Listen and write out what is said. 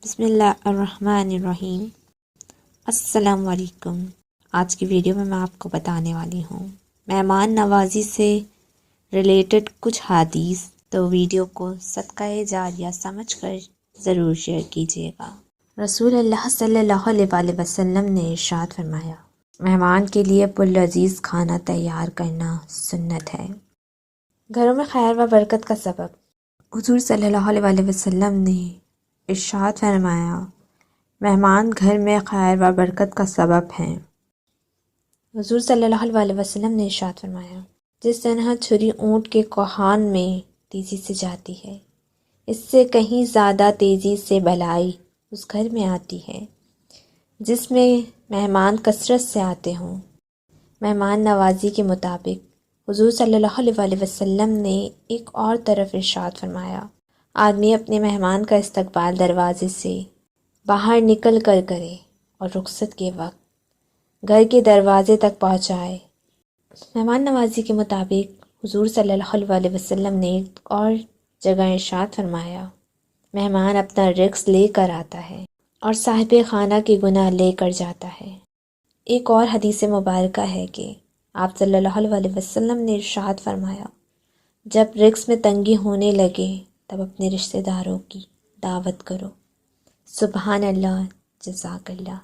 بسم اللہ الرحمن الرحیم۔ السلام علیکم۔ آج کی ویڈیو میں آپ کو بتانے والی ہوں مہمان نوازی سے ریلیٹڈ کچھ حدیث، تو ویڈیو کو صدقہ جاریہ سمجھ کر ضرور شیئر کیجیے گا۔ رسول اللہ صلی اللہ علیہ وآلہ وسلم نے ارشاد فرمایا، مہمان کے لیے پرلذیذ کھانا تیار کرنا سنت ہے، گھروں میں خیر و برکت کا سبب۔ حضور صلی اللہ علیہ وآلہ وسلم نے ارشاد فرمایا، مہمان گھر میں خیر و برکت کا سبب ہیں۔ حضور صلی اللہ علیہ وآلہ وسلم نے ارشاد فرمایا، جس طرح چھری اونٹ کے کوہان میں تیزی سے جاتی ہے، اس سے کہیں زیادہ تیزی سے بلائی اس گھر میں آتی ہے جس میں مہمان کثرت سے آتے ہوں۔ مہمان نوازی کے مطابق حضور صلی اللہ علیہ وآلہ وسلم نے ایک اور طرف ارشاد فرمایا، آدمی اپنے مہمان کا استقبال دروازے سے باہر نکل کر کرے اور رخصت کے وقت گھر کے دروازے تک پہنچائے۔ مہمان نوازی کے مطابق حضور صلی اللہ علیہ وآلہ وسلم نے ایک اور جگہ ارشاد فرمایا، مہمان اپنا رزق لے کر آتا ہے اور صاحب خانہ کے گناہ لے کر جاتا ہے۔ ایک اور حدیث مبارکہ ہے کہ آپ صلی اللہ علیہ وآلہ وسلم نے ارشاد فرمایا، جب رزق میں تنگی ہونے لگے تب اپنے رشتہ داروں کی دعوت کرو۔ سبحان اللہ، جزاک اللہ۔